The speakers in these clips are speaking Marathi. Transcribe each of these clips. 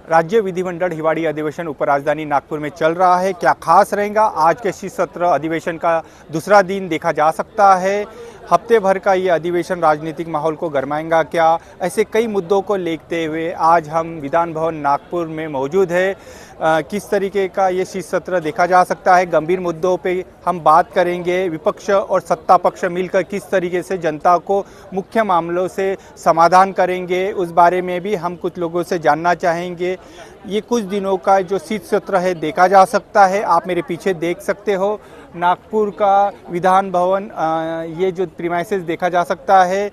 राज्य विधिमंडल हिवाड़ी अधिवेशन उपराजधानी नागपुर में चल रहा है। क्या खास रहेगा? आज के शीत सत्र अधिवेशन का दूसरा दिन देखा जा सकता है। हफ्ते भर का ये अधिवेशन राजनीतिक माहौल को गरमाएगा क्या? ऐसे कई मुद्दों को लेते हुए आज हम विधान भवन नागपुर में मौजूद है। किस तरीके का ये शीत सत्र देखा जा सकता है, गंभीर मुद्दों पे हम बात करेंगे। विपक्ष और सत्ता पक्ष मिलकर किस तरीके से जनता को मुख्य मामलों से समाधान करेंगे, उस बारे में भी हम कुछ लोगों से जानना चाहेंगे। ये कुछ दिनों का जो शीत सत्र है देखा जा सकता है। आप मेरे पीछे देख सकते हो नागपुर का विधान भवन। ये जो प्रीमाइसेस देखा जा सकता है,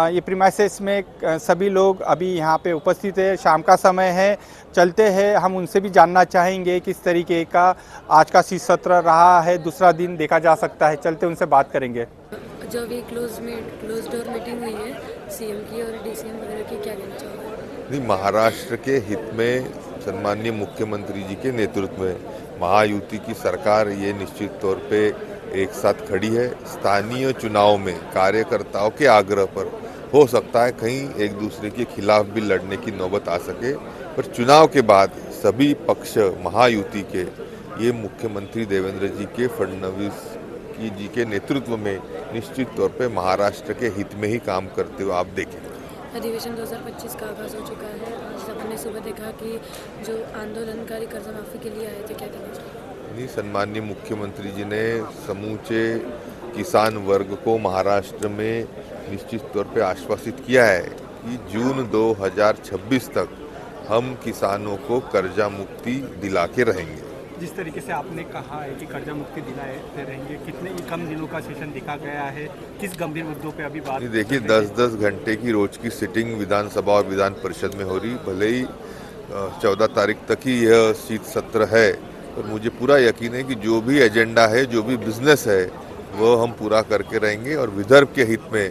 ये प्रीमाइसेस में सभी लोग अभी यहाँ पे उपस्थित है। शाम का समय है, चलते हैं, हम उनसे भी जानना चाहेंगे किस तरीके का आज का शीत सत्र रहा है। दूसरा दिन देखा जा सकता है, चलते उनसे बात करेंगे। जो भी क्लोज डोर मीटिंग हुई है सीएम की और डीसीएम वगैरह की, क्या कहना चाहोगे? महाराष्ट्र के हित में सम्माननीय मुख्यमंत्री जी के नेतृत्व में महायुति की सरकार ये निश्चित तौर पे एक साथ खड़ी है। स्थानीय चुनाव में कार्यकर्ताओं के आग्रह पर हो सकता है कहीं एक दूसरे के खिलाफ भी लड़ने की नौबत आ सके, पर चुनाव के बाद सभी पक्ष महायुति के ये मुख्यमंत्री देवेंद्र जी के फडणवीस जी के नेतृत्व में निश्चित तौर पे महाराष्ट्र के हित में ही काम करते हुए आप देखेंगे। अधिवेशन 2025 का आगाज हो चुका है। आज आपने सुबह देखा कि जो आंदोलनकारी कर्ज माफी के लिए आए थे, क्या कहना चाहिए? सम्माननीय मुख्यमंत्री जी ने समूचे किसान वर्ग को महाराष्ट्र में निश्चित तौर पे आश्वासित किया है कि जून 2026 तक हम किसानों को कर्जा मुक्ति दिला के रहेंगे। जिस तरीके से आपने कहा है कि कर्जा मुक्ति दिलाते रहेंगे, कितने कम दिनों का सेशन देखा गया है, किस गंभीर मुद्दों पे अभी बात? देखिए, 10-10 घंटे की रोज की सिटिंग विधानसभा और विधान परिषद में हो रही। भले ही 14 तारीख तक ही यह शीत सत्र है, पर मुझे पूरा यकीन है कि जो भी एजेंडा है, जो भी बिजनेस है, वह हम पूरा करके रहेंगे और विदर्भ के हित में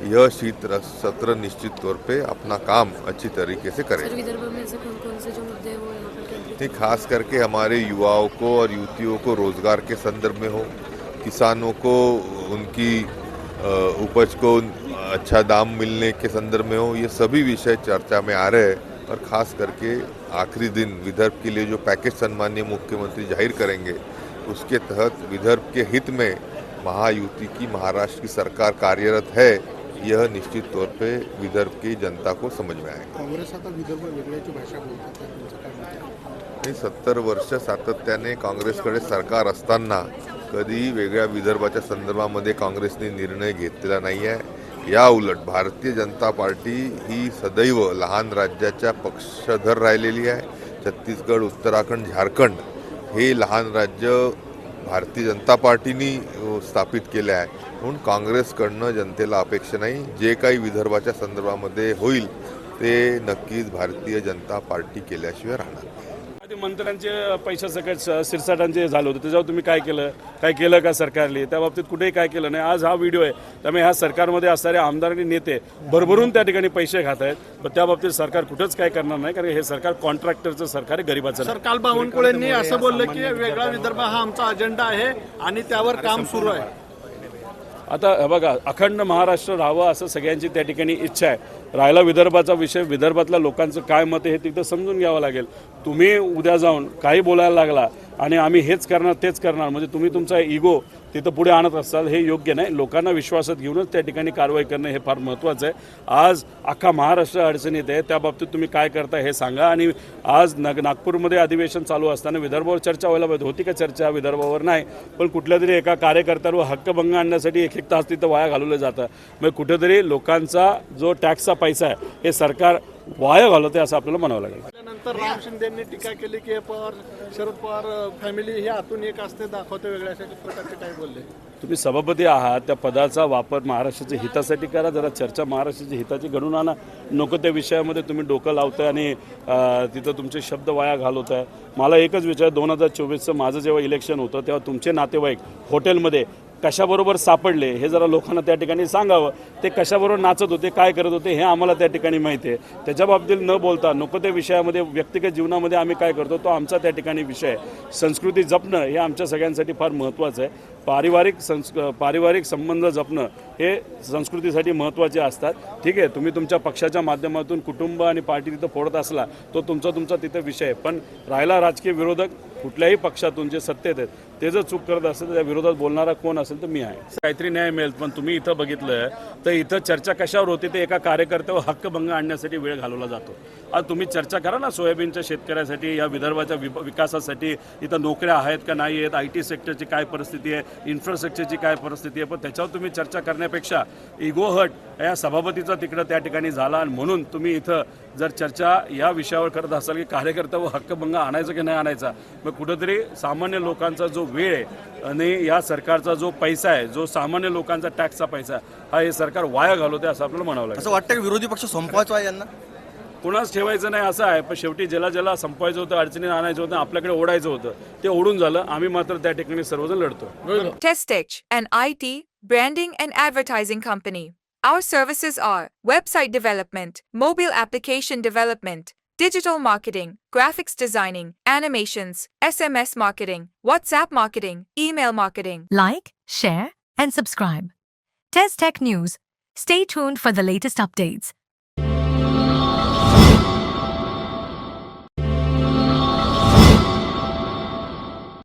यह शीत सत्र निश्चित तौर पे अपना काम अच्छी तरीके से करेंगे। विदर्भ में से कौन से जो मुद्दे वो यहाँ पर खास करके हमारे युवाओं को और युवतियों को रोजगार के संदर्भ में हो, किसानों को उनकी उपज को अच्छा दाम मिलने के संदर्भ में हो, ये सभी विषय चर्चा में आ रहे हैं। और खास करके आखिरी दिन विदर्भ के लिए जो पैकेज सम्माननीय मुख्यमंत्री जाहिर करेंगे, उसके तहत विदर्भ के हित में महायुति की महाराष्ट्र की सरकार कार्यरत है, यह निश्चित तौर पे विदर्भ की जनता को समझ में आएगा। काँग्रेस आता विदर्भ वेगळ्याची भाषा बोलतात, 70 वर्ष सातत्याने काँग्रेसकडे सरकार असताना कधी वेगळ्या विदर्भाच्या संदर्भामध्ये काँग्रेसने निर्णय घेतलेला नाही आहे। या उलट भारतीय जनता पार्टी ही सदैव लहान राज्याच्या पक्षधर राहिलेली आहे। छत्तीसगड, उत्तराखंड, झारखंड हे लहान राज्य भारतीय जनता पार्टीनी स्थापित केले आहे। म्हणून काँग्रेसकडनं जनतेला अपेक्षा नाही। जे काही विदर्भाच्या संदर्भामध्ये होईल ते नक्कीच भारतीय जनता पार्टी केल्याशिवाय राहणार। मंत्र्यांचे पैसे सकट सिरसाटांचे झालं होतं, त्याच्यावर तुम्ही काय केलं का सरकारने? त्या बाबतीत कुठेही काय केलं नाही। आज हा व्हिडिओ आहे, त्यामुळे ह्या सरकारमध्ये असणारे आमदार आणि नेते भरभरून त्या ठिकाणी पैसे खात आहेत, पण त्या बाबतीत सरकार कुठंच काय करणार नाही, कारण हे सरकार कॉन्ट्रॅक्टरचं सरकार आहे, गरीबाचं। सर, काल बावनकुळेंनी असं बोललं की वेगळा विदर्भ हा आमचा अजेंडा आहे आणि त्यावर काम सुरू आहे। आता बघा, अखंड महाराष्ट्र राहावं असं सगळ्यांची त्या ठिकाणी इच्छा आहे। राहिला विदर्भाचा विषय, विदर्भातल्या लोकांचं काय मत आहे हे तिथं समजून घ्यावं लागेल। तुम्ही उद्या जाऊन काही बोलायला लागला आणि आम्ही हेच करणार तेच करणार, म्हणजे तुम्ही तुमचा इगो तिथं पुढे आणत असाल, हे योग्य नाही। लोकांना विश्वासात घेऊनच त्या ठिकाणी कारवाई करणं हे फार महत्त्वाचं आहे। आज अख्खा महाराष्ट्र अडचणीत आहे, त्या बाबतीत तुम्ही काय करताय हे सांगा। आणि आज नागपूरमध्ये अधिवेशन चालू असताना विदर्भावर चर्चा व्हायला पाहिजे होती का? चर्चा विदर्भावर नाही, पण कुठल्या तरी एका कार्यकर्त्यावर हक्कभंग आणण्यासाठी एक तास तिथं वाया घालवलं जातं। मग कुठेतरी लोकांचा जो टॅक्सचा पैसा आहे हे सरकार वाया घालवते असं आपल्याला म्हणावं लागेल। त्यानंतर राम शिंदेंनी टीका केली की शरद पवार फॅमिली ही आतून एक असते, दाखवते वेगळ्या प्रकारचे काय बोलले? तुम्ही सभापती आहात, त्या पदाचा वापर महाराष्ट्राच्या हितासाठी करा, जरा चर्चा महाराष्ट्राच्या हिताची घडून आणा। नको त्या विषयामध्ये तुम्ही डोकं लावताय आणि तिथं तुमचे शब्द वाया घालवत आहे। मला एकच विचार, 2024चं माझं जेव्हा इलेक्शन होतं तेव्हा तुमचे नातेवाईक हॉटेलमध्ये कशाबरोबर सापडले हे जरा लोकांना त्या ठिकाणी सांगावं. ते कशाबरोबर नाचत होते, काय करत होते हे आम्हाला त्या ठिकाणी माहिती आहे. त्याच्या बाबतीत न बोलता नको त्या विषयामध्ये व्यक्तिगत जीवनामध्ये आम्ही काय करतो तो आमचा त्या ठिकाणी विषय आहे. संस्कृती जपणं हे आमच्या सगळ्यांसाठी फार महत्त्वाचं आहे. पारिवारिक संबंध जपणं हे संस्कृतीसाठी महत्त्वाचे असतात. ठीक आहे, तुम्ही तुमच्या पक्षाच्या माध्यमातून कुटुंब आणि पार्टी तिथं फोडत असला तो तुमचा तिथं विषय आहे. पण राहिला राजकीय विरोधक कुठल्याही पक्षातून जे सत्तेत आहेत ते जर चूक करत असेल तर त्या विरोधात बोलणारा कोण असेल तर मी आहे. काहीतरी न्याय मिळेल. पण तुम्ही इथं बघितलं तर इथं चर्चा कशावर होती ते एका कार्यकर्त्यावर हक्कभंग आणण्यासाठी वेळ घालवला जातो. आज तुम्ही चर्चा करा ना सोयाबीनच्या शेतकऱ्यासाठी, या विदर्भाच्या विकासासाठी इथं नोकऱ्या आहेत का नाही आहेत, IT सेक्टरची काय परिस्थिती आहे, इन्फ्रास्ट्रक्चरची काय परिस्थिती आहे. पण त्याच्यावर तुम्ही चर्चा करण्यापेक्षा इगो हट या सभापतीचा तिकडं त्या ठिकाणी झाला आणि म्हणून तुम्ही इथं जर चर्चा या विषयावर करत असाल की कार्यकर्त्यावर हक्कभंग आणायचा की नाही आणायचा, मग कुठंतरी सामान्य लोकांचा जो वेळ आहे आणि या सरकारचा जो पैसा आहे, जो सामान्य लोकांचा टॅक्सचा पैसा हा हे सरकार वाया घालवते असं आपल्याला म्हणावं लागेल. असं वाटतं की विरोधी पक्ष संपवायचा आहे यांना? कोणाच ठेवायचं नाही असं आहे. पण शेवटी ज्याला संपवायचं होतं, अडचणीत आणायचं होतं, आपल्याकडे ओढायचं होतं, ते ओढून झालं. आम्ही मात्र त्या ठिकाणी सर्वजण लढतो. Testech, an IT, branding and advertising company. Our services are website development, mobile application development, digital marketing, graphics designing, animations, SMS marketing, WhatsApp marketing, email marketing. Like, share, and subscribe. Test Tech News. Stay tuned for the latest updates.